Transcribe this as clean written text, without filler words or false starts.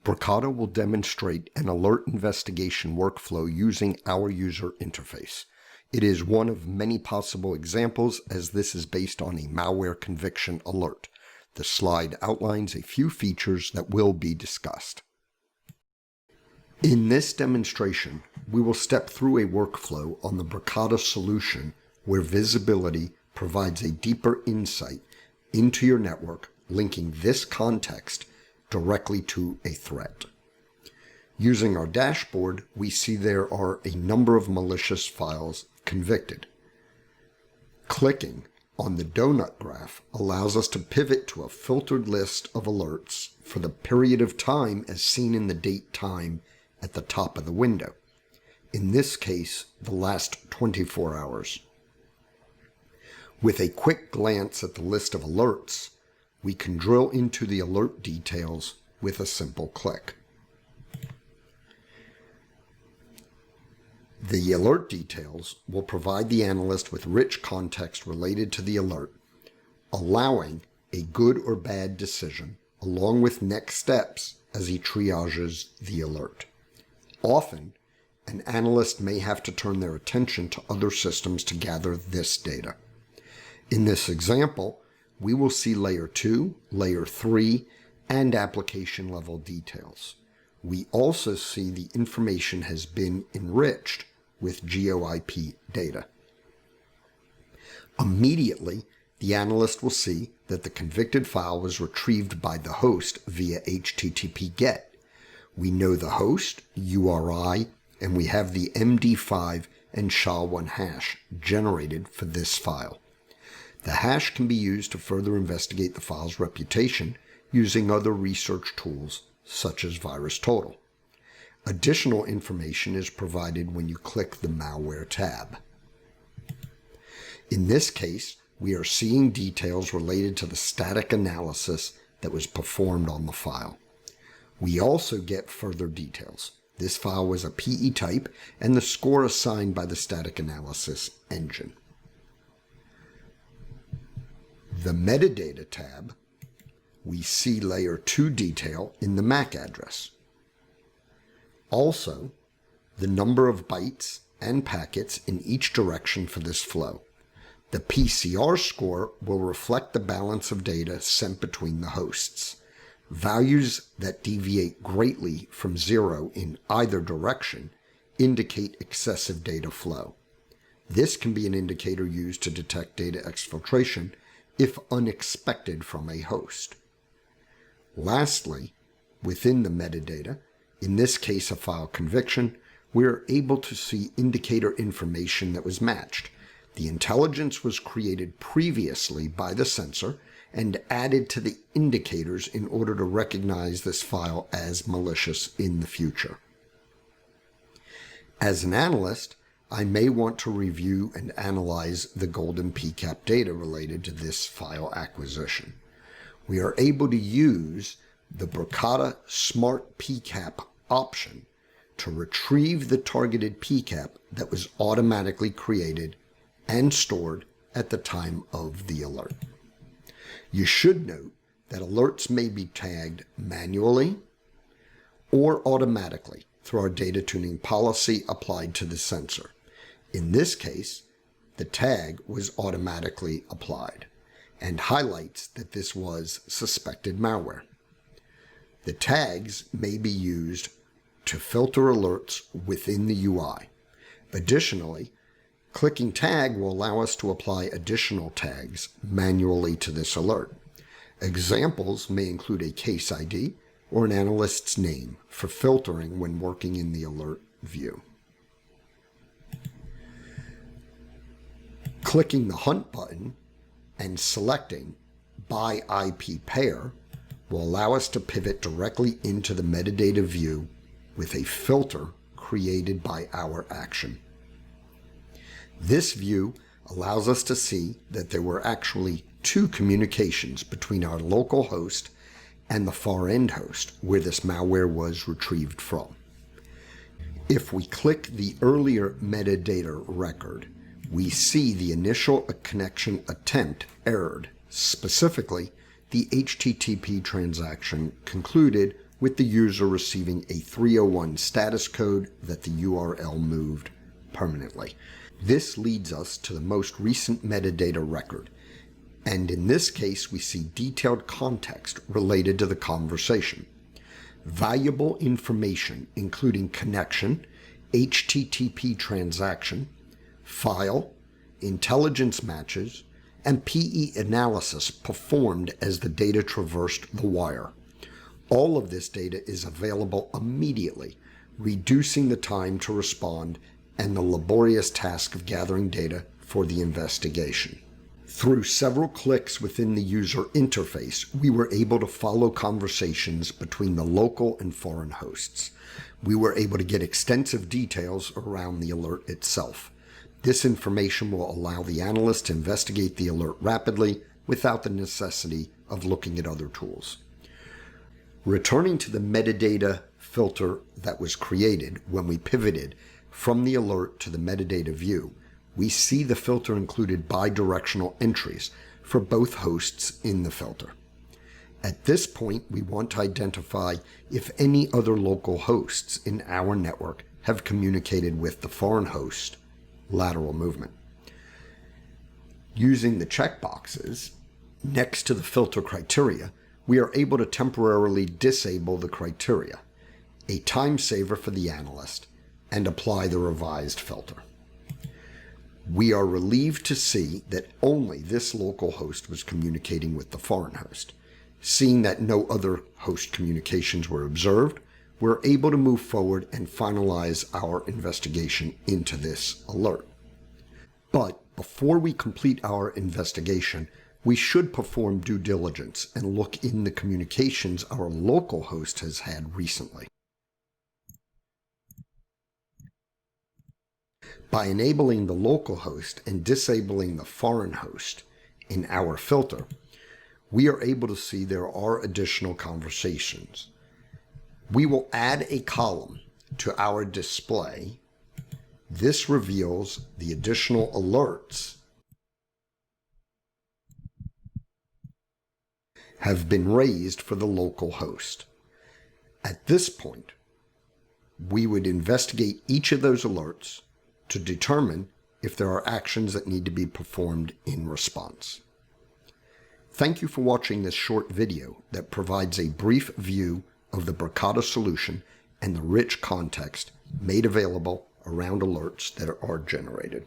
Bricata will demonstrate an alert investigation workflow using our user interface. It is one of many possible examples, as this is based on a malware conviction alert. The slide outlines a few features that will be discussed. In this demonstration, we will step through a workflow on the Bricata solution where visibility provides a deeper insight into your network, linking this context directly to a threat. Using our dashboard, we see there are a number of malicious files convicted. Clicking on the donut graph allows us to pivot to a filtered list of alerts for the period of time as seen in the date time at the top of the window. In this case, the last 24 hours. With a quick glance at the list of alerts, we can drill into the alert details with a simple click. The alert details will provide the analyst with rich context related to the alert, allowing a good or bad decision, along with next steps as he triages the alert. Often, an analyst may have to turn their attention to other systems to gather this data. In this example, we will see Layer 2, Layer 3, and application level details. We also see the information has been enriched with GeoIP data. Immediately, the analyst will see that the convicted file was retrieved by the host via HTTP GET. We know the host, URI, and we have the MD5 and SHA-1 hash generated for this file. The hash can be used to further investigate the file's reputation using other research tools such as VirusTotal. Additional information is provided when you click the Malware tab. In this case, we are seeing details related to the static analysis that was performed on the file. We also get further details. This file was a PE type and the score assigned by the static analysis engine. The Metadata tab, we see Layer 2 detail in the MAC address. Also, the number of bytes and packets in each direction for this flow. The PCR score will reflect the balance of data sent between the hosts. Values that deviate greatly from 0 in either direction indicate excessive data flow. This can be an indicator used to detect data exfiltration if unexpected from a host. Lastly, within the metadata, in this case a file conviction, we are able to see indicator information that was matched. The intelligence was created previously by the sensor and added to the indicators in order to recognize this file as malicious in the future. As an analyst, I may want to review and analyze the golden PCAP data related to this file acquisition. We are able to use the Bricata Smart PCAP option to retrieve the targeted PCAP that was automatically created and stored at the time of the alert. You should note that alerts may be tagged manually or automatically through our data tuning policy applied to the sensor. In this case, the tag was automatically applied and highlights that this was suspected malware. The tags may be used to filter alerts within the UI. Additionally, clicking tag will allow us to apply additional tags manually to this alert. Examples may include a case ID or an analyst's name for filtering when working in the alert view. Clicking the Hunt button and selecting By IP Pair will allow us to pivot directly into the metadata view with a filter created by our action. This view allows us to see that there were actually two communications between our local host and the far-end host where this malware was retrieved from. If we click the earlier metadata record, we see the initial connection attempt errored. Specifically, the HTTP transaction concluded with the user receiving a 301 status code that the URL moved permanently. This leads us to the most recent metadata record, and in this case we see detailed context related to the conversation. Valuable information including connection, HTTP transaction, file, intelligence matches, and PE analysis performed as the data traversed the wire. All of this data is available immediately, reducing the time to respond and the laborious task of gathering data for the investigation. Through several clicks within the user interface, we were able to follow conversations between the local and foreign hosts. We were able to get extensive details around the alert itself. This information will allow the analyst to investigate the alert rapidly without the necessity of looking at other tools. Returning to the metadata filter that was created when we pivoted from the alert to the metadata view, we see the filter included bidirectional entries for both hosts in the filter. At this point, we want to identify if any other local hosts in our network have communicated with the foreign host, lateral movement. Using the checkboxes next to the filter criteria, we are able to temporarily disable the criteria, a time saver for the analyst, and apply the revised filter. We are relieved to see that only this local host was communicating with the foreign host. Seeing that no other host communications were observed, we're able to move forward and finalize our investigation into this alert. But before we complete our investigation, we should perform due diligence and look in the communications our local host has had recently. By enabling the local host and disabling the foreign host in our filter, we are able to see there are additional conversations. We will add a column to our display. This reveals the additional alerts have been raised for the local host. At this point, we would investigate each of those alerts to determine if there are actions that need to be performed in response. Thank you for watching this short video that provides a brief view of the Bricata solution and the rich context made available around alerts that are generated.